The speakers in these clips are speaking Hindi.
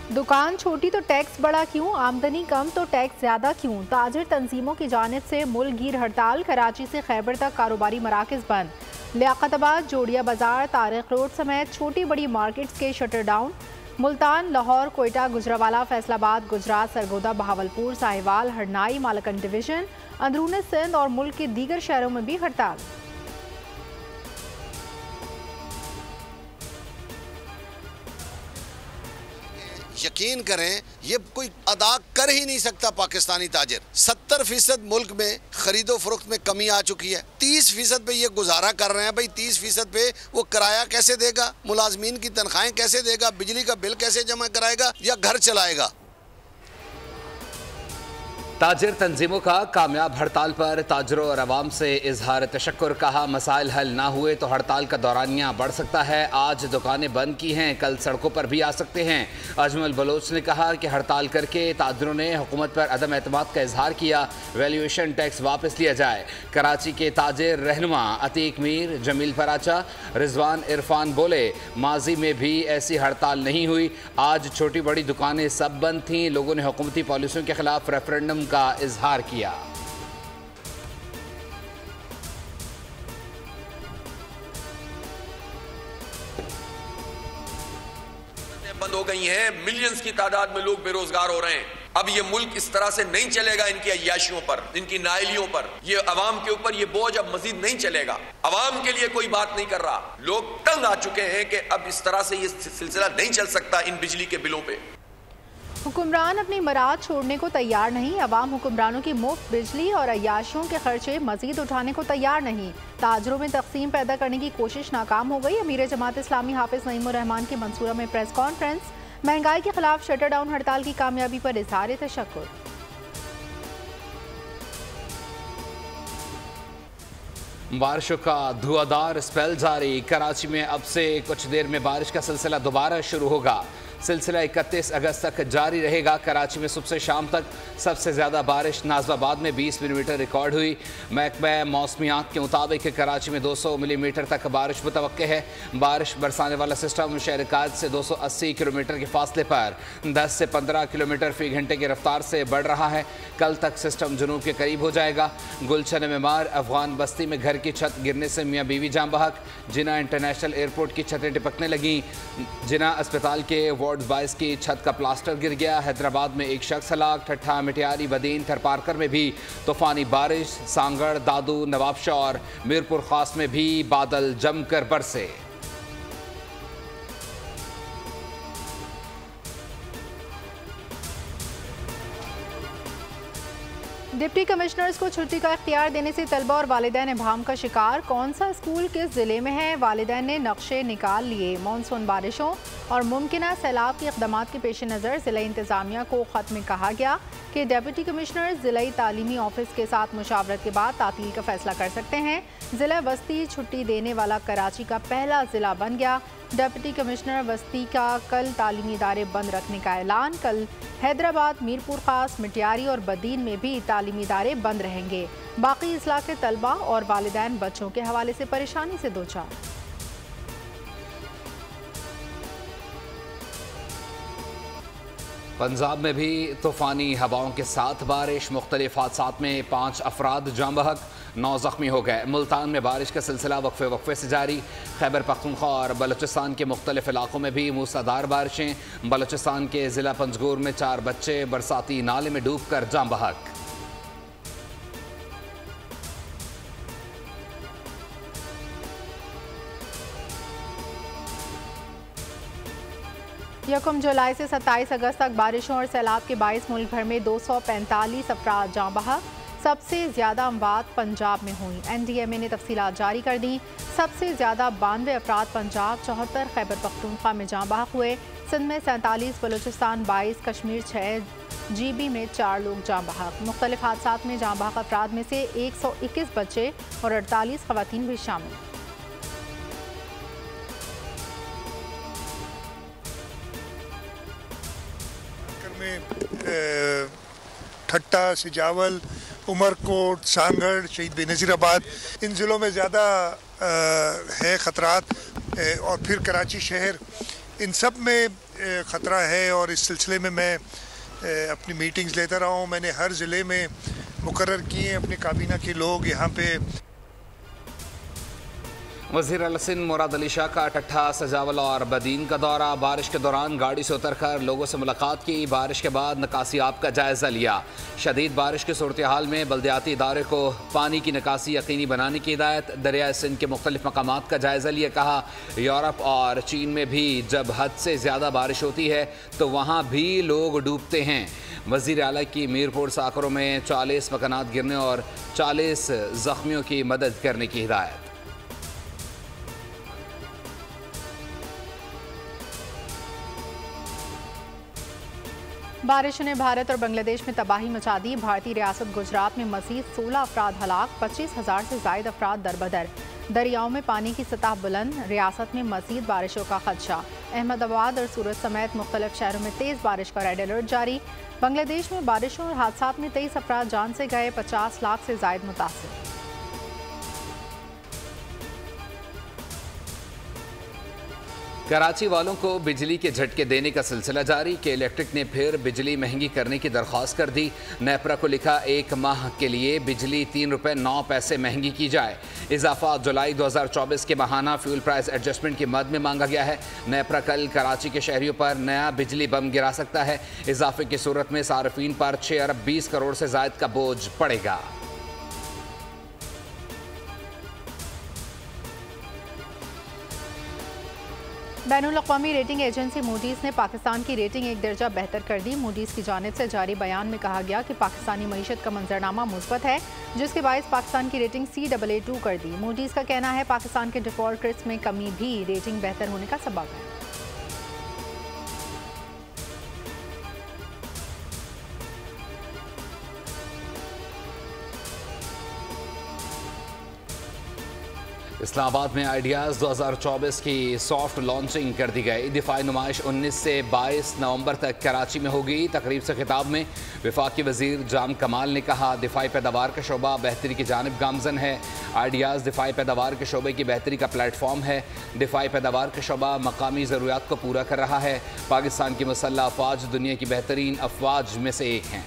दुकान छोटी तो टैक्स बड़ा क्यों, आमदनी कम तो टैक्स ज्यादा क्यों। ताजिर तंजीमों की जानिब से मुल्क गिर हड़ताल। कराची से खैबर तक कारोबारी मराकज बंद। लियाकताबाद, जोड़िया बाजार, तारिक रोड समेत छोटी बड़ी मार्केट्स के शटर डाउन। मुल्तान, लाहौर, कोयटा, गुजरावाला, फैसलाबाद, गुजरात, सरगोदा, बहावलपुर, साहिवाल, हरनाई, मालकन डिवीजन, अंदरून सिंध और मुल्क के दीगर शहरों में भी हड़ताल। यकीन करें, ये कोई अदा कर ही नहीं सकता पाकिस्तानी ताजिर। 70% मुल्क में खरीदो फरोख्त में कमी आ चुकी है। 30% पे ये गुजारा कर रहे हैं। भाई 30% पे वो किराया कैसे देगा, मुलाजमीन की तनख्वाहें कैसे देगा, बिजली का बिल कैसे जमा कराएगा या घर चलाएगा। ताजिर तंजीमों का कामयाब हड़ताल पर ताजरों और अवाम से इजहार तशक्कुर। कहा, मसाइल हल ना हुए तो हड़ताल का दौरानिया बढ़ सकता है। आज दुकानें बंद की हैं, कल सड़कों पर भी आ सकते हैं। अजमल बलोच ने कहा कि हड़ताल करके ताजरों ने हुकूमत पर अदम एतमाद का इजहार किया। वैल्यूएशन टैक्स वापस लिया जाए। कराची के ताजिर रहनुमा अतीक मीर, जमील फराचा, रिजवान इरफान बोले, माजी में भी ऐसी हड़ताल नहीं हुई। आज छोटी बड़ी दुकानें सब बंद थीं। लोगों ने हुकूमती पॉलिसियों के खिलाफ रेफरेंडम का इजहार किया। बंद हो गई हैं, मिलियंस की तादाद में लोग बेरोजगार हो रहे हैं। अब ये मुल्क इस तरह से नहीं चलेगा। इनकी अय्याशियों पर, इनकी नाइलियों पर, ये अवाम के ऊपर ये बोझ अब मजीद नहीं चलेगा। अवाम के लिए कोई बात नहीं कर रहा। लोग तंग आ चुके हैं कि अब इस तरह से ये सिलसिला नहीं चल सकता इन बिजली के बिलों पे। हुक्मरान अपनी मराद छोड़ने को तैयार नहीं। अवाम हुक्मरानों की मुफ्त बिजली और अय्याशियों के खर्चे मजीद उठाने को तैयार नहीं। ताजरों में तकसीम पैदा करने की कोशिश नाकाम हो गई। अमीर जमात इस्लामी हाफिज नईमुर रहमान की मंसूरा में प्रेस कॉन्फ्रेंस। महंगाई के खिलाफ शटर डाउन हड़ताल की कामयाबी पर इज़हार तशक्कुर। बारिशों का धुआंधार स्पेल जारी। कराची में अब से कुछ देर में बारिश का सिलसिला दोबारा शुरू होगा। सिलसिला 31 अगस्त तक जारी रहेगा। कराची में सुबह से शाम तक सबसे ज़्यादा बारिश नाजबाबाद में 20 मिलीमीटर रिकॉर्ड हुई। महकमा मौसमियात के मुताबिक कराची में 200 मिलीमीटर तक बारिश मुतवक्के है। बारिश बरसाने वाला सिस्टम शहर कायद से 280 किलोमीटर के फासले पर 10 से 15 किलोमीटर फी घंटे की रफ्तार से बढ़ रहा है। कल तक सिस्टम जुनूब के करीब हो जाएगा। गुलशन मेमार अफगान बस्ती में घर की छत गिरने से मियाँ बीवी जाम बहक। जिना इंटरनेशनल एयरपोर्ट की छतें टिपकने लगीं। जिना अस्पताल के वार्ड 22 की छत का प्लास्टर गिर गया। हैदराबाद में एक शख्स हलाक। ठट्ठा, मिटियारी, बदीन, थरपारकर में भी तूफानी बारिश। सांगड़, दादू, नवाबशाह और मीरपुर खास में भी बादल जमकर बरसे। डिप्टी कमिश्नर्स को छुट्टी का इख्तियार देने से तलबा और वालिदैन इब्हाम का शिकार। कौन सा स्कूल किस ज़िले में है, वालिदैन ने नक्शे निकाल लिए। मानसून बारिशों और मुमकिना सैलाब के इक़दामात के पेश नज़र ज़िला इंतज़ामिया को ख़त में कहा गया कि डिप्टी कमिश्नर ज़िला तालीमी ऑफिस के साथ मुशावरत के बाद तातील का फैसला कर सकते हैं। ज़िला वस्ती छुट्टी देने वाला कराची का पहला ज़िला बन गया। डिप्टी कमिश्नर वस्ती का कल तालीमी इदारे बंद रखने का ऐलान। कल हैदराबाद, मीरपुर खास, मिटियारी और बदीन में भी तालीमी इदारे बंद रहेंगे। बाकी इस्लाह के तलबा और वालिदैन बच्चों के हवाले से परेशानी से दो चार। पंजाब में भी तूफ़ानी हवाओं के साथ बारिश। मुख्तलिफ हादसात में 5 अफराद जाम बहक, 9 ज़ख्मी हो गए। मुल्तान में बारिश का सिलसिला वक्फे वक्फे से जारी। खैबर पख्तूनख्वा और बलूचिस्तान के मुख्तलिफ इलाकों में भी मूसलाधार बारिशें। बलूचिस्तान के ज़िला पंजगूर में 4 बच्चे बरसाती नाले में डूब कर जाम बहक। यकम जुलाई से 27 अगस्त तक बारिशों और सैलाब के बाइस मुल्क भर में 245 अफराद जाँ बहक। सबसे ज़्यादा अमवात पंजाब में हुई। NDMA ने तफसीलात जारी कर दी। सबसे ज़्यादा 92 अफराद पंजाब, 74 खैबर पख्तूनख्वा में जाँ बहक हुए। सिंध में 47, बलूचिस्तान 22, कश्मीर 6, GB में 4 लोग जाँ बहक। मुख्तलिफ हादसात में जाँ बहक अफराद में से 121 बच्चे और 48 ख़वातीन भी शामिल। ठट्टा, सिजावल, उमरकोट, सांगड़, शहीद बेनज़ीराबाद, इन ज़िलों में ज़्यादा है ख़तरात। और फिर कराची शहर इन सब में ख़तरा है और इस सिलसिले में मैं अपनी मीटिंग्स लेता रहा हूँ। मैंने हर ज़िले में मुकर्रर किए अपने काबीना के लोग यहाँ पे। वज़ीर आला सिंध मुराद अली शाह का टट्ठा, सजावल और बदीन का दौरा। बारिश के दौरान गाड़ी से उतरकर लोगों से मुलाकात की। बारिश के बाद निकासियाब का जायज़ा लिया। शदीद बारिश की सूरत हाल में बल्दियाती इदारे को पानी की निकासी यकीनी बनाने की हिदायत। दरियाए सिंध के मुख्तलिफ मकामात का जायज़ा लिया। कहा यूरोप और चीन में भी जब हद से ज़्यादा बारिश होती है तो वहाँ भी लोग डूबते हैं। वज़ीर आला की मीरपुर साकरों में 40 मकानात गिरने और 40 ज़ख्मियों की मदद करने की हिदायत। बारिश ने भारत और बांग्लादेश में तबाही मचा दी। भारतीय रियासत गुजरात में मज़ीद 16 अफराद हलाक, 25,000 से ज़ायद अफराद दरबदर। दरियाओं में पानी की सतह बुलंद। रियासत में मज़ीद बारिशों का खदशा। अहमदाबाद और सूरत समेत मुख्तलिफ शहरों में तेज़ बारिश का रेड अलर्ट जारी। बांग्लादेश में बारिशों और हादसात में 23 अफराद जान से गए, 50 लाख से ज़ायद मुतासिर। कराची वालों को बिजली के झटके देने का सिलसिला जारी। के इलेक्ट्रिक ने फिर बिजली महंगी करने की दरख्वास्त कर दी। नेपरा को लिखा 1 माह के लिए बिजली 3 रुपये 9 पैसे महंगी की जाए। इजाफा जुलाई 2024 के माहाना फ्यूल प्राइस एडजस्टमेंट की मद में मांगा गया है। नेपरा कल कराची के शहरियों पर नया बिजली बम गिरा सकता है। इजाफे की सूरत में सार्फिन पर 6 अरब 20 करोड़ से ज़ायद का बोझ पड़ेगा। बैनुल-अक़वामी रेटिंग एजेंसी मूडीज़ ने पाकिस्तान की रेटिंग 1 दर्जा बेहतर कर दी। मूडीज़ की जानिब से जारी बयान में कहा गया कि पाकिस्तानी मईशत का मंजरनामा मुस्बत है, जिसके बायस पाकिस्तान की रेटिंग CAA2 कर दी। मूडीज़ का कहना है पाकिस्तान के डिफ़ॉल्ट रिस्क में कमी भी रेटिंग बेहतर होने का सबब है। इस्लामाबाद में आइडियाज़ 2024 की सॉफ्ट लॉन्चिंग कर दी गई। दिफाई नुमाइश 19 से 22 नवंबर तक कराची में होगी। तकरीब से खिताब में वफाकी वज़ीर जाम कमाल ने कहा दिफाई पैदावार का शोबा बेहतरी की जानिब गामजन है। आइडियाज़ दिफाई पैदावार के शोबे की बेहतरी का प्लेटफॉर्म है। दिफाई पैदावार का शोबा मकामी ज़रूरियात को पूरा कर रहा है। पाकिस्तान की मुसल्लह अफवाज दुनिया की बेहतरीन अफवाज में से एक हैं।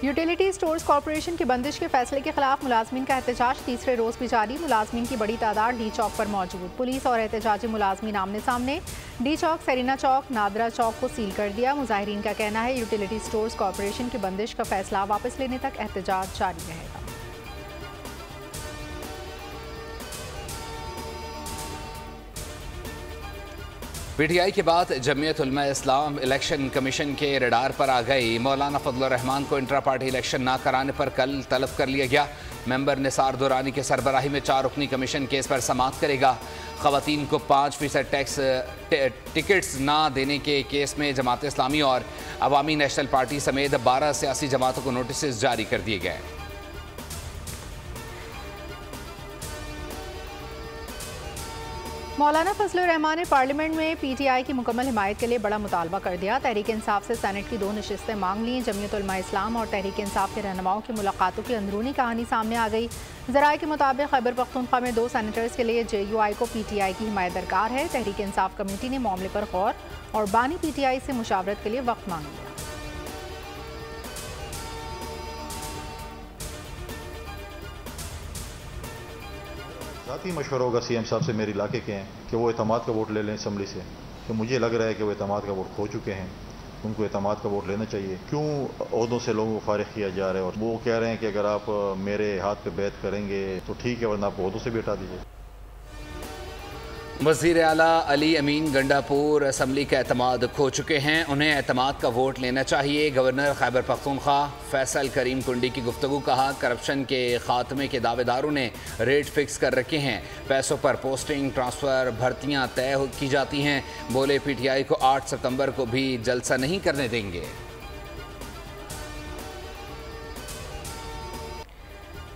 यूटिलिटी स्टोर्स कॉरपोरेशन की बंदिश के फैसले के खिलाफ मुलाजमीन का एहतजाज तीसरे रोज भी जारी। मुलाजमीन की बड़ी तादाद डी चौक पर मौजूद। पुलिस और एहतजाजी मुलाजमीन आमने सामने। डी चौक, सेरिना चौक, नादरा चौक को सील कर दिया। मुजाहिरीन का कहना है यूटिलिटी स्टोर्स कॉरपोरेशन की बंदिश का फैसला वापस लेने तक एहतजाज जारी रहेगा। PTI के बाद जमीयत उलमा इस्लाम इलेक्शन कमीशन के रडार पर आ गई। मौलाना फजलुर रहमान को इंट्रा पार्टी इलेक्शन ना कराने पर कल तलब कर लिया गया। मेंबर निसार दुरानी के सरबराही में 4 रुकनी कमीशन केस पर समाअत करेगा। ख़वातीन को 5% टैक्स टिकट्स ना देने के केस में जमात इस्लामी और अवामी नेशनल पार्टी समेत 12 सियासी जमातों को नोटिस जारी कर दिए गए। मौलाना फजलुर रहमान ने पार्लियामेंट में PTI की मुकम्मल हिमायत के लिए बड़ा मुतालबा कर दिया। तहरीक इंसाफ से सेनेट की 2 नशिस्तें मांग ली। जमीयत उलमा इस्लाम और तहरीक इंसाफ के रहनुमाओं की मुलाकातों की अंदरूनी कहानी सामने आ गई। ज़राए के मुताबिक खैबर पख्तूनख्वा में 2 सेनेटर्स के लिए JUI को PTI की हिमायत दरकार है। तहरीक इंसाफ कमेटी ने मामले पर गौर और बानी PTI से मुशावरत के लिए वक्त मांग लिया। ज़ाती मशवरा होगा CM साहब से मेरे इलाके के हैं कि वो एतमाद का वोट ले लें असम्बली से, कि मुझे लग रहा है कि वो एतमाद का वोट खो चुके हैं। उनको एतमाद का वोट लेना चाहिए। क्यों ओहदों से लोगों को फारिग किया जा रहा है और वो कह रहे हैं कि अगर आप मेरे हाथ पे बैत करेंगे तो ठीक है, वरना आप ओहदों से भी हटा दीजिए। वज़ीर आला अली अमीन गंडापुर असम्बली का एतमाद खो चुके हैं। उन्हें एतमाद का वोट लेना चाहिए। गवर्नर खैबर पख्तूनख्वा फैसल करीम कुंडी की गुफ्तगू। कहा करप्शन के खात्मे के दावेदारों ने रेट फिक्स कर रखे हैं। पैसों पर पोस्टिंग, ट्रांसफ़र, भर्तियाँ तय की जाती हैं। बोले PTI को 8 सितंबर को भी जलसा नहीं करने देंगे।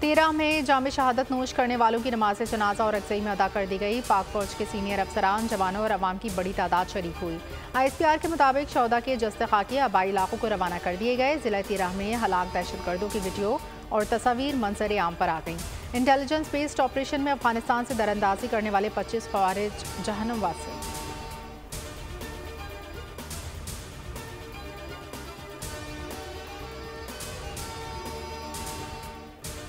13 में जाम शहादत नोश करने वालों की नमाज जनाजा और अक्सई में अदा कर दी गई। पाक फौज के सीनियर अफसरान, जवानों और अवाम की बड़ी तादाद शरीक हुई। ISPR के मुताबिक शौदा के जस्ते खाकी आबाई इलाकों को रवाना कर दिए गए। जिला 13 में हलाक दहशतगर्दों की वीडियो और तस्वीर मंजर आम पर आ गई। इंटेलिजेंस बेस्ड ऑपरेशन में अफगानिस्तान से दरअंदाजी करने वाले 25 ख़वारिज जहन्नम वासिल।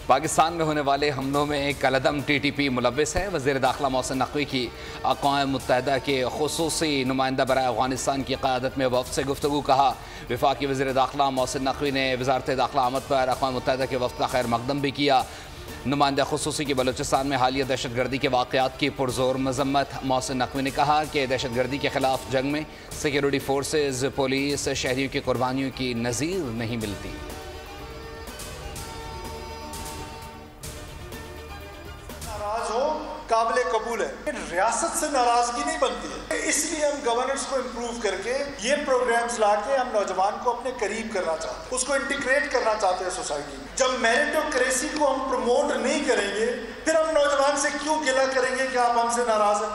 पाकिस्तान में होने वाले हमलों में कलदम TTP मुलव्विस है। वज़ीर दाखिला मोहसिन नकवी की अक़वाम मुत्तहिदा के खुसूसी नुमाइंदा बराए अफ़गानिस्तान की क़यादत में वफ़द से गुफ्तगू। कहा वफाकी वज़ीर दाखिला मोहसिन नकवी ने वज़ारत दाखिला आमद पर अक़वाम मुत्तहिदा के वफ़द का खैर मक़दम भी किया। नुमाइंदा खुसूसी की बलूचिस्तान में हालिया दहशतगर्दी के वाक़यात की पुरज़ोर मज़म्मत। मोहसिन नकवी ने कहा कि दहशतगर्दी के ख़िलाफ़ जंग में सिक्योरिटी फोर्सेज, पुलिस, शहरियों की कुर्बानियों की नज़ीर नहीं मिलती। काबिल कबूल है, रियासत से नाराजगी नहीं बनती है, इसलिए हम गवर्नेंस को इम्प्रूव करके ये प्रोग्राम्स लाके हम नौजवान को अपने करीब करना चाहते हैं, उसको इंटीग्रेट करना चाहते हैं सोसाइटी में। जब मेरिटोक्रेसी को हम प्रमोट नहीं करेंगे फिर हम नौजवान से क्यों गिला करेंगे कि आप हमसे नाराज हैं।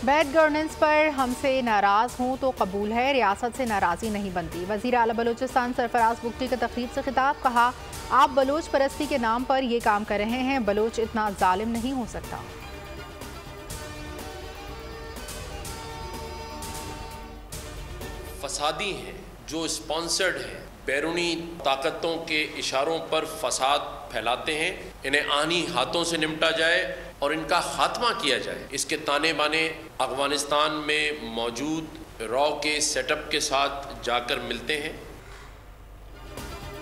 बैड गवर्नेंस पर हमसे नाराज़ हों तो कबूल है, रियासत से नाराज़ी नहीं बनती। वज़ीर आला बलूचिस्तान सरफराज बुगटी का तकरीब से खिताब। कहा आप बलोच परस्ती के नाम पर ये काम कर रहे हैं, बलोच इतना जालिम नहीं हो सकता। फसादी हैं जो स्पॉन्सर्ड हैं, बैरूनी ताकतों के इशारों पर फसाद फैलाते हैं, इन्हें आनी हाथों से निपटा जाए और इनका खात्मा किया जाए। इसके ताने बाने अफगानिस्तान में मौजूद रॉ के सेटअप के साथ जाकर मिलते हैं।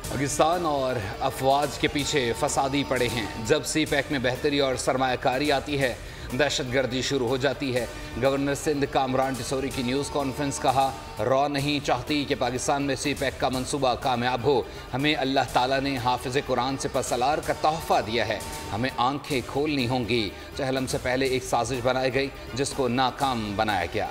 पाकिस्तान और अफवाज के पीछे फसादी पड़े हैं। जब CPEC में बेहतरी और सरमायाकारी आती है दहशतगर्दी शुरू हो जाती है। गवर्नर सिंध कामरान टिसोरी की न्यूज़ कॉन्फ्रेंस। कहा रॉ नहीं चाहती कि पाकिस्तान में CPEC का मंसूबा कामयाब हो। हमें अल्लाह ताला ने हाफिज़ कुरान से पसलार का तोहफ़ा दिया है, हमें आंखें खोलनी होंगी। चहलम से पहले एक साजिश बनाई गई जिसको नाकाम बनाया गया।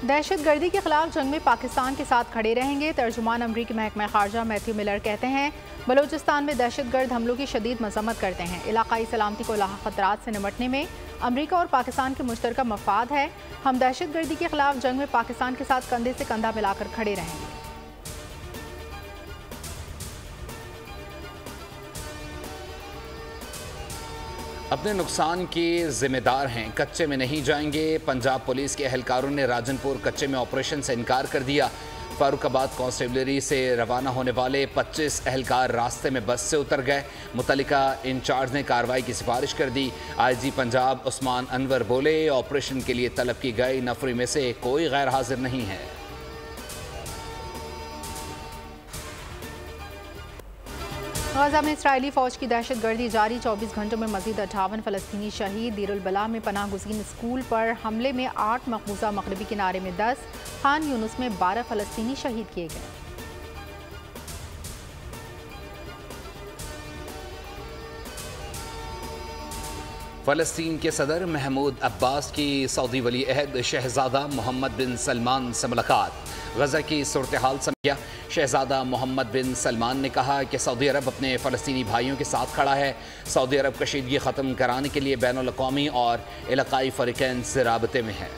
दहशतगर्दी के खिलाफ जंग में पाकिस्तान के साथ खड़े रहेंगे। तर्जुमान अमरीकी महकमा खारजा मैथ्यू मिलर कहते हैं बलूचिस्तान में दहशतगर्द हमलों की शदीद मजम्मत करते हैं। इलाकाई सलामती को लाहक खतरात से निपटने में अमरीका और पाकिस्तान के मुश्तरका मफाद है। हम दहशतगर्दी के खिलाफ जंग में पाकिस्तान के साथ कंधे से कंधा मिलाकर खड़े रहेंगे। अपने नुकसान के जिम्मेदार हैं, कच्चे में नहीं जाएंगे। पंजाब पुलिस के एहलकारों ने राजनपुर कच्चे में ऑपरेशन से इनकार कर दिया। फारूकाबाद कांस्टेबलरी से रवाना होने वाले 25 एहलकार रास्ते में बस से उतर गए। मुतल्लिका इंचार्ज ने कार्रवाई की सिफारिश कर दी। IG पंजाब उस्मान अनवर बोले ऑपरेशन के लिए तलब की गई नफरी में से कोई गैर हाजिर नहीं है। गाज़ा में इसराइली फ़ौज की दहशतगर्दी जारी। 24 घंटों में मज़ीद 58 फ़लस्तीनी शहीद। दीरुल बला में पनाह गुज़ीन स्कूल पर हमले में 8, मकबूजा मगरबी किनारे में 10, खान यूनुस में 12 फ़लस्तीनी शहीद किए गए। फ़लस्तीन के सदर महमूद अब्बास की सऊदी वली अहद शहज़ादा मोहम्मद बिन सलमान से मुलाकात। गज़ा की सूरत हाल समझा। शहज़ादा मोहम्मद बिन सलमान ने कहा कि सऊदी अरब अपने फ़लस्तीनी भाइयों के साथ खड़ा है। सऊदी अरब कशीदगी ख़त्म कराने के लिए बैनुल अक़वामी और इलाक़ाई फ़रीक़ैन से राबते में है।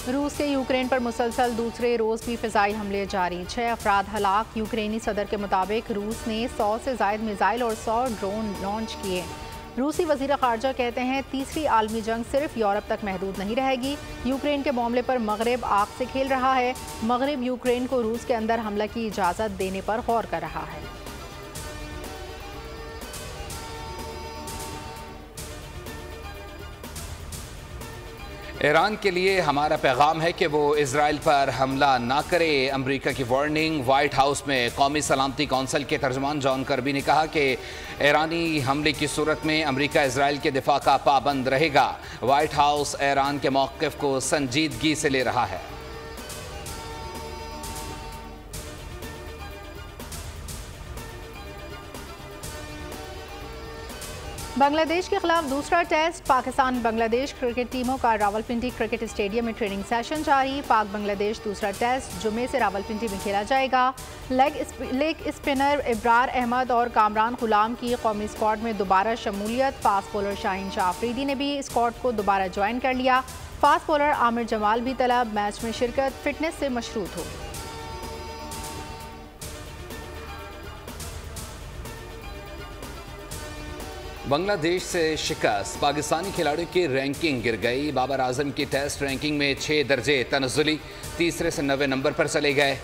रूस के यूक्रेन पर मुसलसल दूसरे रोज़ भी फ़िज़ाई हमले जारी। 6 अफराद हलाक। यूक्रेनी सदर के मुताबिक रूस ने 100 से ज़ायद मिसाइल और 100 ड्रोन लॉन्च किए। रूसी वज़ीर ख़ारजा कहते हैं तीसरी आलमी जंग सिर्फ यूरोप तक महदूद नहीं रहेगी। यूक्रेन के मामले पर मगरब आग से खेल रहा है। मगरब यूक्रेन को रूस के अंदर हमला की इजाज़त देने पर गौर कर रहा है। ईरान के लिए हमारा पैगाम है कि वो इजराइल पर हमला ना करे। अमेरिका की वार्निंग। वाइट हाउस में कौमी सलामती कौंसिल के तर्जुमान जॉन कर्बी ने कहा कि ईरानी हमले की सूरत में अमेरिका इजराइल के दिफा का पाबंद रहेगा। वाइट हाउस ईरान के मौक़िफ़ को संजीदगी से ले रहा है। बांग्लादेश के खिलाफ दूसरा टेस्ट। पाकिस्तान बांग्लादेश क्रिकेट टीमों का रावलपिंडी क्रिकेट स्टेडियम में ट्रेनिंग सेशन जारी। पाक बांग्लादेश दूसरा टेस्ट जुमे से रावलपिंडी में खेला जाएगा। लेग स्पिनर इब्रार अहमद और कामरान गुलाम की कौमी स्क्वाड में दोबारा शमूलियत। फास्ट बॉलर शाहीन शाह अफरीदी ने भी स्क्वाड को दोबारा ज्वाइन कर लिया। फास्ट बॉलर आमिर जमाल भी तलब। मैच में शिरकत फिटनेस से मशरूत होगी। बांग्लादेश से शिकस्त, पाकिस्तानी खिलाड़ियों की रैंकिंग गिर गई। बाबर आजम की टेस्ट रैंकिंग में 6 दर्जे तनज़्ज़ुली, तीसरे से 9वें नंबर पर चले गए।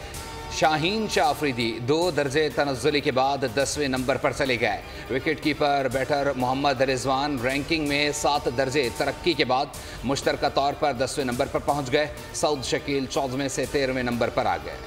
शाहीन शाह अफरीदी 2 दर्जे तनज़्ज़ुली के बाद 10वें नंबर पर चले गए। Wicket keeper batter Mohammad Rizwan ranking में 7 दर्जे तरक्की के बाद मुश्तरका तौर पर 10वें नंबर पर पहुँच गए। सऊद शकील 14वें से 13वें नंबर पर आ गए।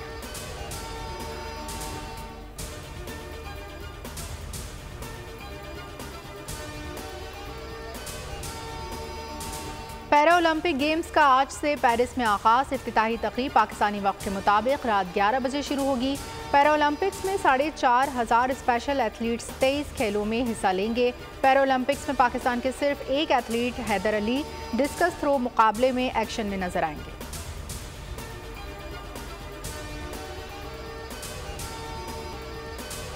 पैरा ओलंपिक गेम्स का आज से पेरिस में आगाज। इफ्तिताही तकरीब पाकिस्तानी वक्त के मुताबिक रात 11 बजे शुरू होगी। पैरा ओलंपिक्स में 4,500 स्पेशल एथलीट्स 23 खेलों में हिस्सा लेंगे। पैरा ओलंपिक्स में पाकिस्तान के सिर्फ एक athlete Haider Ali discus throw मुकाबले में एक्शन में नजर आएंगे।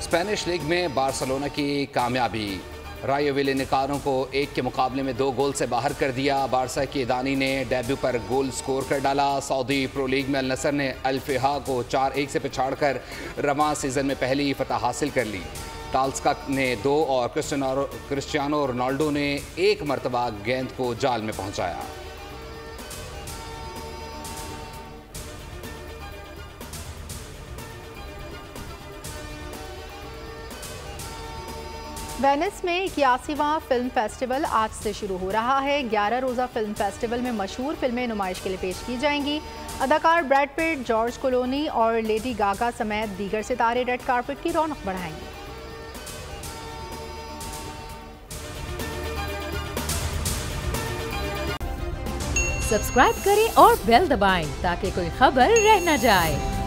स्पेनिश लीग में बार्सिलोना की कामयाबी। रायो वेलेकानो को 1 के मुकाबले में 2 गोल से बाहर कर दिया। बारसा की दानी ने डेब्यू पर गोल स्कोर कर डाला। सऊदी प्रो लीग में अल नसर ने अल फ़िहा को 4-1 से पिछाड़कर रवां सीज़न में पहली फतह हासिल कर ली। टाल्स्का ने 2 और क्रिस्टियानो रोनाल्डो ने 1 मरतबा गेंद को जाल में पहुंचाया। वेनिस में 81वां फिल्म फेस्टिवल आज से शुरू हो रहा है। 11 रोज़ा फिल्म फेस्टिवल में मशहूर फिल्में नुमाइश के लिए पेश की जाएंगी। अदाकार ब्रैड पिट, जॉर्ज क्लोनी और लेडी गागा समेत दीगर सितारे रेड कार्पेट की रौनक बढ़ाएंगे। सब्सक्राइब करें और बेल दबाएं ताकि कोई खबर रह न जाए।